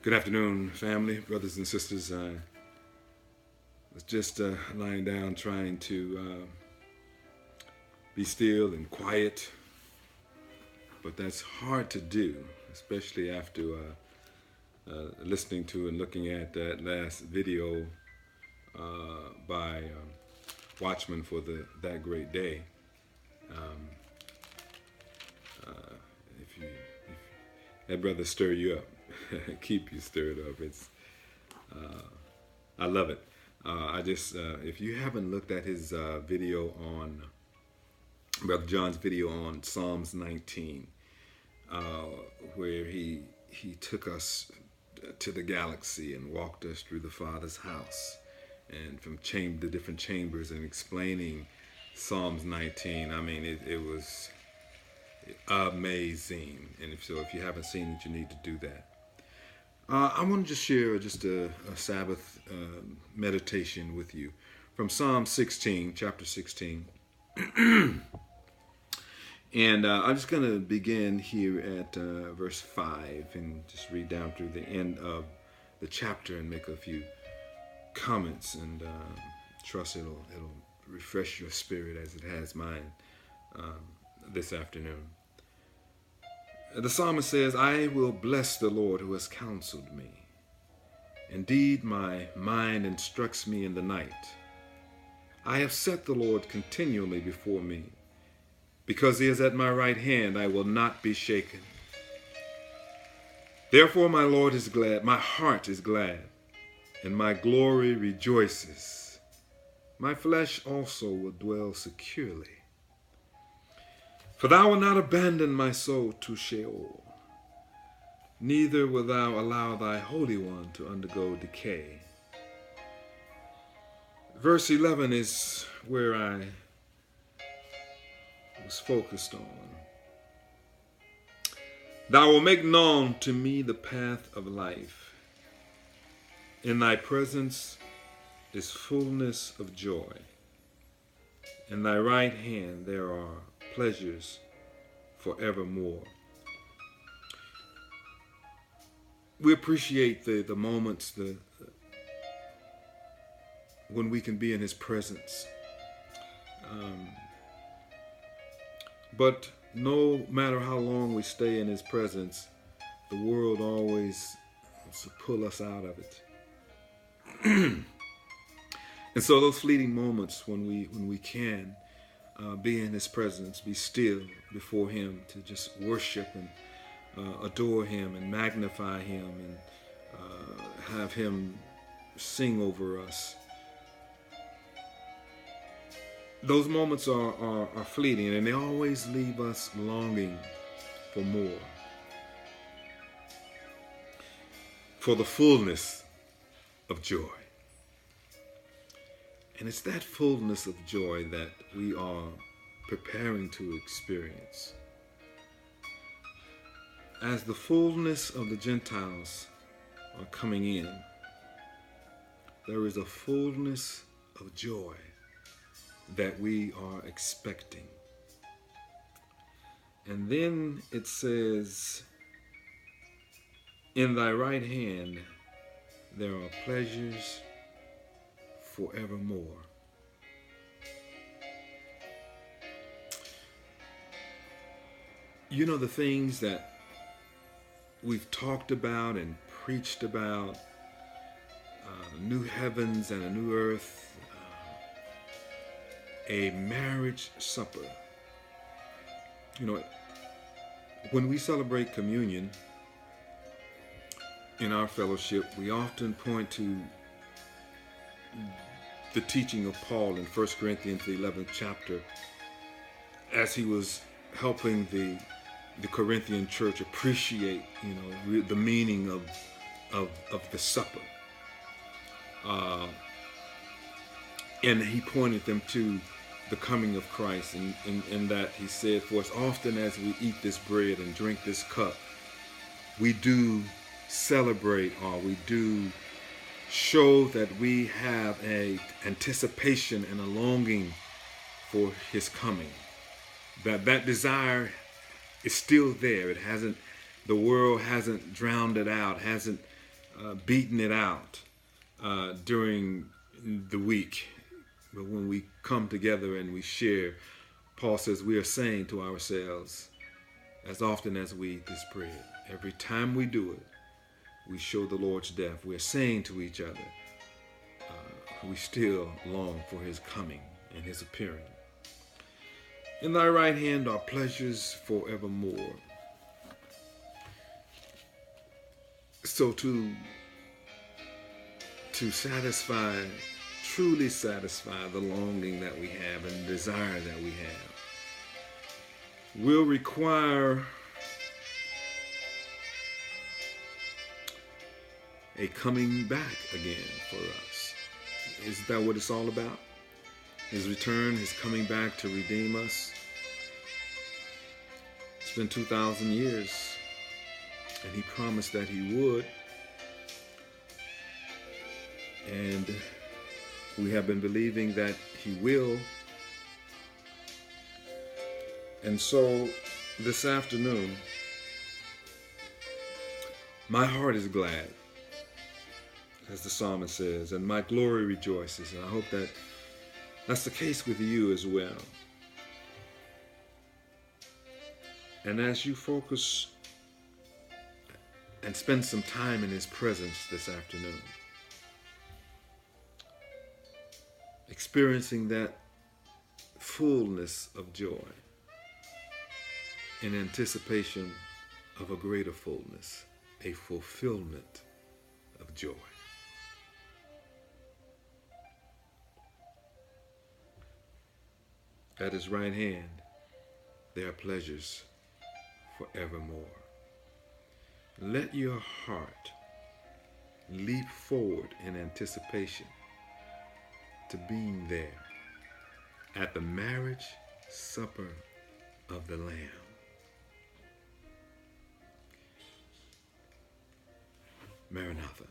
Good afternoon, family, brothers and sisters. I was just lying down trying to be still and quiet, but that's hard to do, especially after listening to and looking at that last video by Watchman for that great day. If that brother stir you up, keep you stirred up. I love it. If you haven't looked at his video on Brother John's video on Psalms 19, where he took us to the galaxy and walked us through the Father's house, and from the different chambers, and explaining Psalms 19. I mean, it was amazing. And if you haven't seen it, you need to do that. I want to just share a Sabbath meditation with you from Psalm 16, chapter 16. And I'm just going to begin here at verse 5 and just read down through the end of the chapter and make a few comments, and trust it'll refresh your spirit as it has mine this afternoon. The psalmist says, "I will bless the Lord who has counseled me. Indeed, my mind instructs me in the night. I have set the Lord continually before me. Because he is at my right hand, I will not be shaken. Therefore my Lord is glad, my heart is glad, and my glory rejoices. My flesh also will dwell securely. For thou wilt not abandon my soul to Sheol, neither wilt thou allow thy Holy One to undergo decay." Verse 11 is where I was focused on. "Thou wilt make known to me the path of life. In thy presence is fullness of joy. In thy right hand there are pleasures forevermore." We appreciate the moments when we can be in his presence. But no matter how long we stay in his presence, the world always wants to pull us out of it. And so those fleeting moments when we can be in his presence, be still before him, to just worship and adore him and magnify him, and have him sing over us. Those moments are fleeting, and they always leave us longing for more, for the fullness of joy. And it's that fullness of joy that we are preparing to experience. As the fullness of the Gentiles are coming in, there is a fullness of joy that we are expecting. And then it says, "In thy right hand there are pleasures forevermore." You know, the things that we've talked about and preached about, new heavens and a new earth, a marriage supper. You know, when we celebrate communion in our fellowship, we often point to the teaching of Paul in 1 Corinthians, the 11th chapter, as he was helping the Corinthian church appreciate, the meaning of the supper. And he pointed them to the coming of Christ, in that he said, "For as often as we eat this bread and drink this cup, we do celebrate, or we do show that we have an anticipation and a longing for his coming. That desire is still there. It hasn't, the world hasn't drowned it out, hasn't beating it out during the week. But when we come together and we share, Paul says we are saying to ourselves, as often as we eat this bread, every time we do it, we show the Lord's death. We're saying to each other, we still long for his coming and his appearing. In thy right hand are pleasures forevermore. So to satisfy, truly satisfy the longing that we have and the desire that we have, will require a coming back again for us. Isn't that what it's all about? His return, his coming back to redeem us. It's been 2,000 years, and he promised that he would. And we have been believing that he will. And so this afternoon, my heart is glad, as the psalmist says, and my glory rejoices. And I hope that that's the case with you as well. And as you focus and spend some time in his presence this afternoon, experiencing that fullness of joy in anticipation of a greater fullness, a fulfillment of joy. At his right hand, there are pleasures forevermore. Let your heart leap forward in anticipation to being there at the marriage supper of the Lamb. Maranatha.